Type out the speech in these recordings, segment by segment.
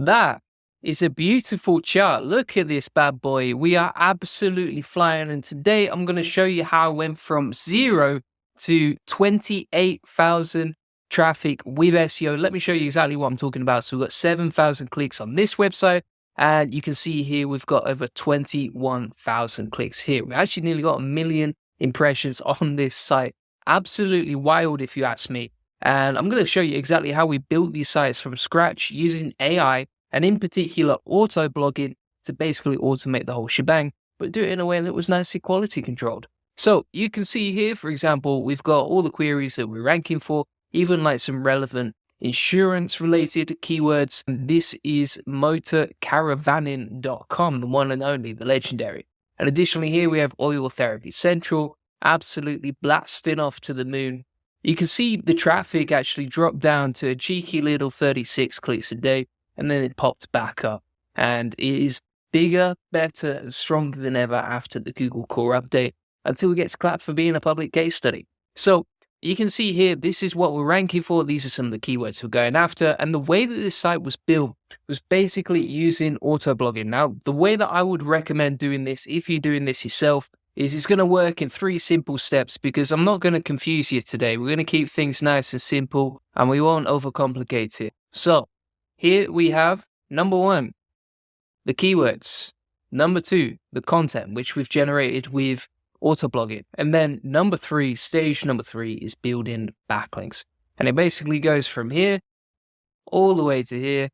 That is a beautiful chart. Look at this bad boy. We are absolutely flying. And today I'm going to show you how I went from 0 to 28,000 traffic with SEO. Let me show you exactly what I'm talking about. So we've got 7,000 clicks on this website. And you can see here, we've got over 21,000 clicks here. We actually nearly got 1 million impressions on this site. Absolutely wild, if you ask me. And I'm going to show you exactly how we built these sites from scratch using AI and in particular auto blogging to basically automate the whole shebang, but do it in a way that was nicely quality controlled. So you can see here, for example, we've got all the queries that we're ranking for, even like some relevant insurance related keywords. This is motorcaravanning.com, the one and only, the legendary. And additionally here we have Oil Therapy Central, absolutely blasting off to the moon. You can see the traffic actually dropped down to a cheeky little 36 clicks a day, and then it popped back up. And it is bigger, better, and stronger than ever after the Google Core update, until it gets clapped for being a public case study. So you can see here, this is what we're ranking for. These are some of the keywords we're going after. And the way that this site was built was basically using auto blogging. Now, the way that I would recommend doing this, if you're doing this yourself, is it's going to work in 3 simple steps, because I'm not going to confuse you today. We're going to keep things nice and simple and we won't overcomplicate it. So here we have number 1, the keywords. Number 2, the content, which we've generated with auto blogging. And then number 3, stage number 3 is building backlinks. And it basically goes from here all the way to here.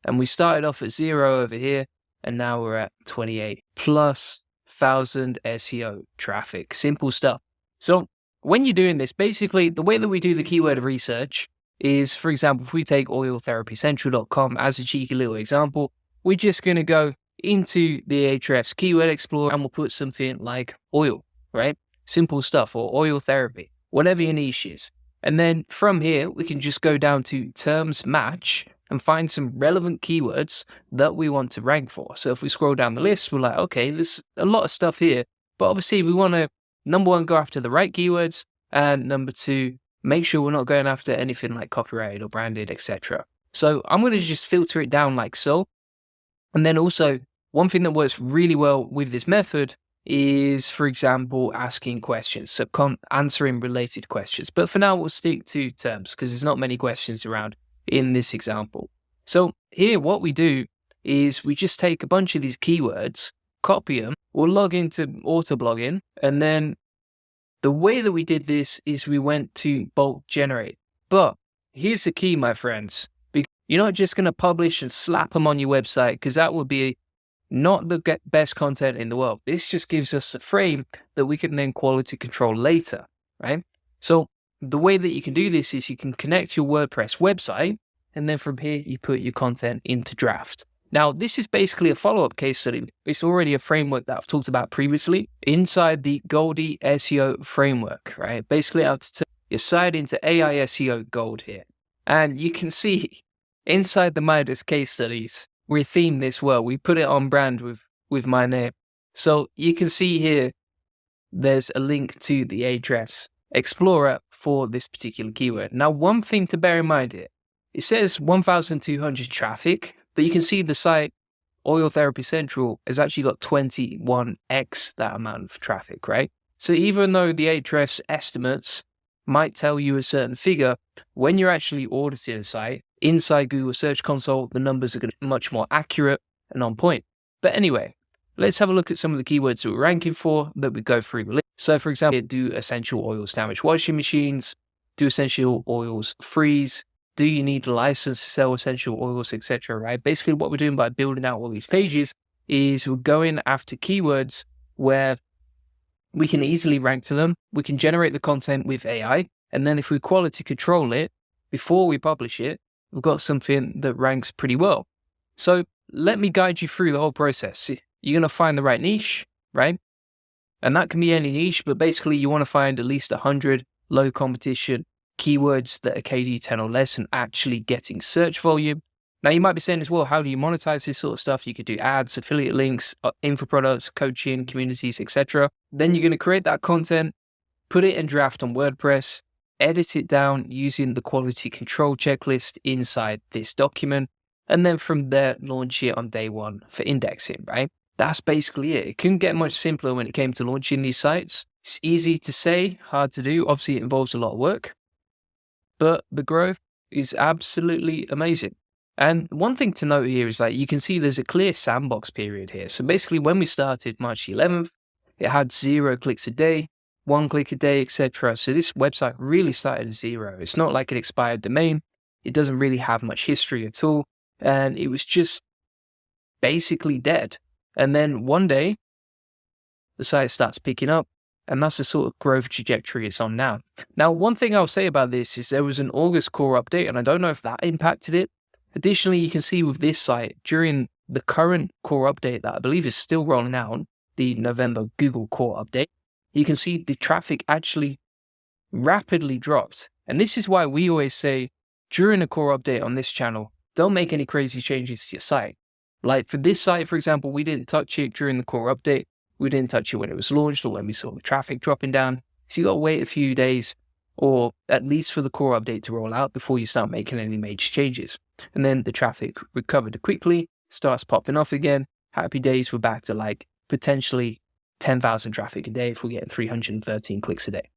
And we started off at 0 over here, and now we're at 28 plus 1,000 SEO traffic. Simple stuff. So when you're doing this, basically the way that we do the keyword research is, for example, if we take oiltherapycentral.com as a cheeky little example, we're just going to go into the Ahrefs keyword explorer and we'll put something like oil, right? Simple stuff, or oil therapy, whatever your niche is. And then from here, we can just go down to terms match and find some relevant keywords that we want to rank for. So if we scroll down the list, we're like, okay, there's a lot of stuff here, but obviously we want to, number 1, go after the right keywords, and number 2, make sure we're not going after anything like copyrighted or branded, etc. So I'm going to just filter it down like so. And then also, one thing that works really well with this method is, for example, asking questions, so answering related questions. But for now, we'll stick to terms because there's not many questions around in this example. So here, what we do is we just take a bunch of these keywords, copy them, we'll log into auto blogging, and then the way that we did this is we went to bulk generate. But here's the key, my friends. You're not just going to publish and slap them on your website, because that would be not the best content in the world. This just gives us a frame that we can then quality control later, right? So the way that you can do this is you can connect your WordPress website, and then from here, you put your content into draft. Now, this is basically a follow-up case study. It's already a framework that I've talked about previously inside the Goldie SEO framework, right? Basically, I've turned your site into AI SEO Gold here. And you can see inside the Midas case studies, we themed this well. We put it on brand with my name. So you can see here, there's a link to the Ahrefs Explorer for this particular keyword. Now, one thing to bear in mind here, it says 1,200 traffic, but you can see the site Oil Therapy Central has actually got 21x that amount of traffic, right? So even though the Ahrefs estimates might tell you a certain figure, when you're actually auditing a site inside Google Search Console, the numbers are going to be much more accurate and on point. But anyway, let's have a look at some of the keywords that we're ranking for that we go through. So for example, do essential oils damage washing machines, do essential oils freeze, do you need a license to sell essential oils, etc., right? Basically what we're doing by building out all these pages is we're going after keywords where we can easily rank to them. We can generate the content with AI. And then if we quality control it before we publish it, we've got something that ranks pretty well. So let me guide you through the whole process. You're going to find the right niche, right? And that can be any niche, but basically you want to find at least 100 low competition keywords that are KD10 or less and actually getting search volume. Now you might be saying as well, how do you monetize this sort of stuff? You could do ads, affiliate links, info products, coaching, communities, etc. Then you're going to create that content, put it in draft on WordPress, edit it down using the quality control checklist inside this document. and then from there, launch it on day one for indexing, right? That's basically it. It couldn't get much simpler when it came to launching these sites. It's easy to say, hard to do. Obviously, it involves a lot of work, but the growth is absolutely amazing. And one thing to note here is that you can see there's a clear sandbox period here. So basically, when we started March 11th, it had 0 clicks a day, 1 click a day, etc. So this website really started at 0. It's not like an expired domain. It doesn't really have much history at all. And it was just basically dead. And then one day, the site starts picking up, and that's the sort of growth trajectory it's on now. Now, one thing I'll say about this is there was an August core update, and I don't know if that impacted it. Additionally, you can see with this site, during the current core update that I believe is still rolling out, the November Google core update, you can see the traffic actually rapidly dropped. And this is why we always say, during a core update on this channel, don't make any crazy changes to your site. Like for this site, for example, we didn't touch it during the core update. We didn't touch it when it was launched or when we saw the traffic dropping down. So you got to wait a few days, or at least for the core update to roll out before you start making any major changes. And then the traffic recovered quickly, starts popping off again. Happy days, we're back to like potentially 10,000 traffic a day if we're getting 313 clicks a day.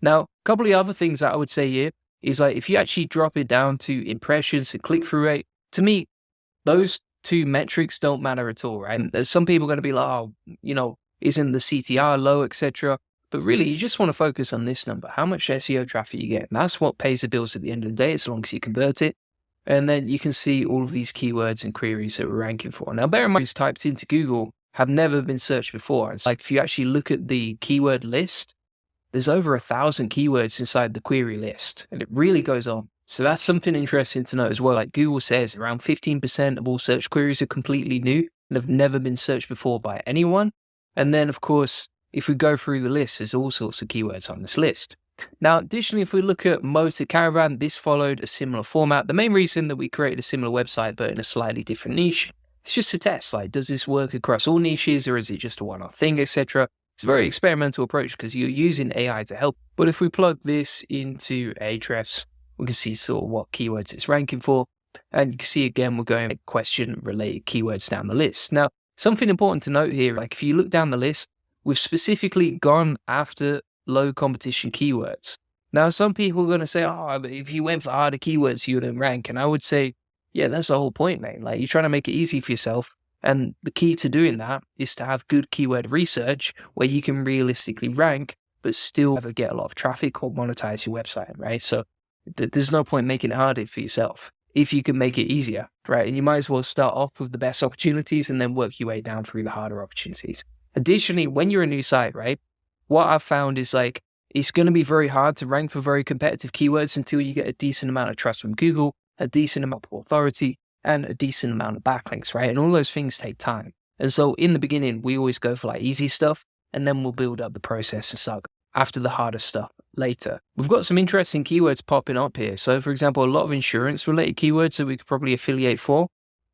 Now, a couple of other things that I would say here is like if you actually drop it down to impressions and click-through rate, to me, those two metrics don't matter at all, right? There's some people going to be like, oh, isn't the CTR low, etc. But really, you just want to focus on this number, how much SEO traffic you get. And that's what pays the bills at the end of the day, as long as you convert it. And then you can see all of these keywords and queries that we're ranking for. Now, bear in mind, typed into Google have never been searched before. It's like if you actually look at the keyword list, there's over 1,000 keywords inside the query list, and it really goes on. So that's something interesting to note as well. Like Google says, around 15% of all search queries are completely new and have never been searched before by anyone. And then, of course, if we go through the list, there's all sorts of keywords on this list. Now, additionally, if we look at motor caravan, this followed a similar format. The main reason that we created a similar website, but in a slightly different niche, it's just a test. Like, does this work across all niches, or is it just a one-off thing, etc.? It's a very experimental approach because you're using AI to help. But if we plug this into Ahrefs, we can see sort of what keywords it's ranking for. And you can see again, we're going question-related keywords down the list. Now, something important to note here, like if you look down the list, we've specifically gone after low competition keywords. Now, some people are going to say, oh, but if you went for harder keywords, you wouldn't rank. And I would say, yeah, that's the whole point, mate. Like you're trying to make it easy for yourself. And the key to doing that is to have good keyword research where you can realistically rank, but still ever get a lot of traffic or monetize your website, right? So there's no point making it harder for yourself if you can make it easier, right? And you might as well start off with the best opportunities and then work your way down through the harder opportunities. Additionally, when you're a new site, right, what I've found is like, it's going to be very hard to rank for very competitive keywords until you get a decent amount of trust from Google, a decent amount of authority, and a decent amount of backlinks, right? And all those things take time. And so in the beginning, we always go for like easy stuff, and then we'll build up the process and start after the harder stuff later. We've got some interesting keywords popping up here. So for example, a lot of insurance related keywords that we could probably affiliate for,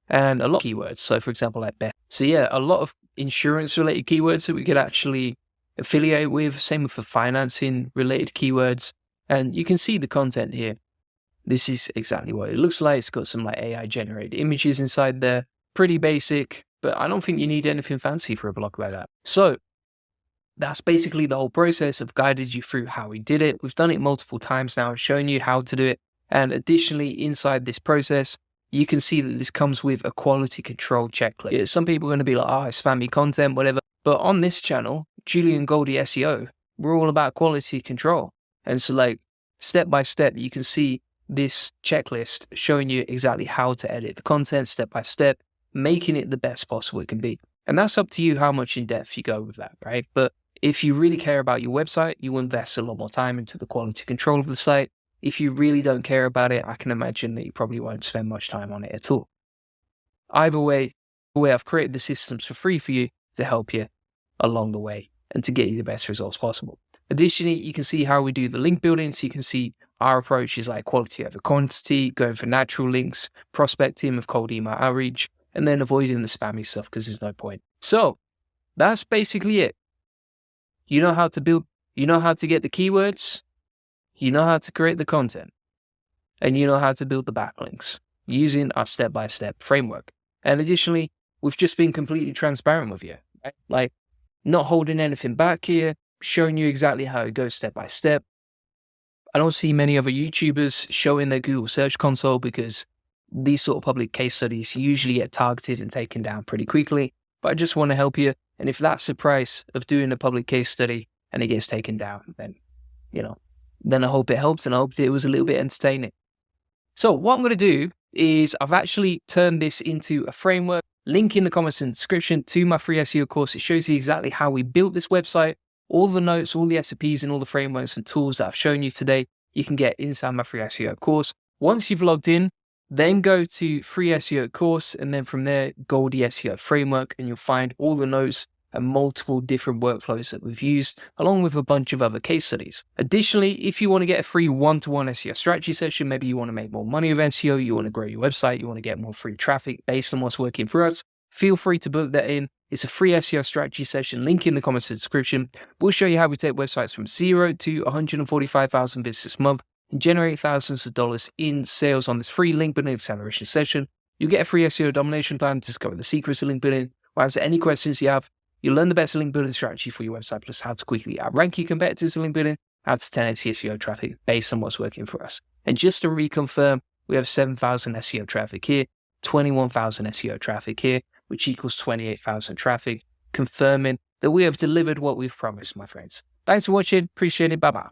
and a lot of keywords. So for example, like best. So yeah, a lot of insurance related keywords that we could actually affiliate with. Same with the financing related keywords. And you can see the content here. This is exactly what it looks like. It's got some like AI generated images inside there. Pretty basic, but I don't think you need anything fancy for a blog like that. So that's basically the whole process. I've guided you through how we did it. We've done it multiple times now, showing you how to do it. And additionally, inside this process, you can see that this comes with a quality control checklist. Yeah, some people are going to be like, oh, spammy content, whatever. But on this channel, Julian Goldie SEO, we're all about quality control. And so like step by step, you can see this checklist showing you exactly how to edit the content step by step, making it the best possible it can be. And that's up to you how much in depth you go with that, right? But if you really care about your website, you invest a lot more time into the quality control of the site. If you really don't care about it, I can imagine that you probably won't spend much time on it at all. Either way, I've created the systems for free for you to help you along the way and to get you the best results possible. Additionally, you can see how we do the link building. So you can see our approach is like quality over quantity, going for natural links, prospecting with cold email outreach, and then avoiding the spammy stuff because there's no point. So that's basically it. You know how to build, you know how to get the keywords, you know how to create the content, and you know how to build the backlinks. using our step-by-step framework. And additionally, we've just been completely transparent with you, right? Like, not holding anything back here, showing you exactly how it goes step by step. I don't see many other YouTubers showing their Google Search Console because these sort of public case studies usually get targeted and taken down pretty quickly. But I just want to help you. And if that's the price of doing a public case study and it gets taken down, then I hope it helps, and I hope it was a little bit entertaining. So what I'm going to do is I've actually turned this into a framework. Link in the comments and description to my free SEO course. It shows you exactly how we built this website, all the notes, all the SOPs, and all the frameworks and tools that I've shown you today. You can get inside my free SEO course. Once you've logged in, then go to free SEO course, and then from there, Goldie SEO framework, and you'll find all the notes and multiple different workflows that we've used, along with a bunch of other case studies. Additionally, if you want to get a free one-to-one SEO strategy session, maybe you want to make more money with SEO, you want to grow your website, you want to get more free traffic based on what's working for us, feel free to book that in. It's a free SEO strategy session. Link in the comments and description. We'll show you how we take websites from 0 to 145,000 visits a month and generate thousands of dollars in sales on this free link building acceleration session. You'll get a free SEO domination plan to discover the secrets of link building. Or answer any questions you have. You'll learn the best link building strategy for your website, plus how to quickly outrank your competitors in link building, how to 10x SEO traffic based on what's working for us. And just to reconfirm, we have 7,000 SEO traffic here, 21,000 SEO traffic here, which equals 28,000 traffic, confirming that we have delivered what we've promised, my friends. Thanks for watching. Appreciate it. Bye-bye.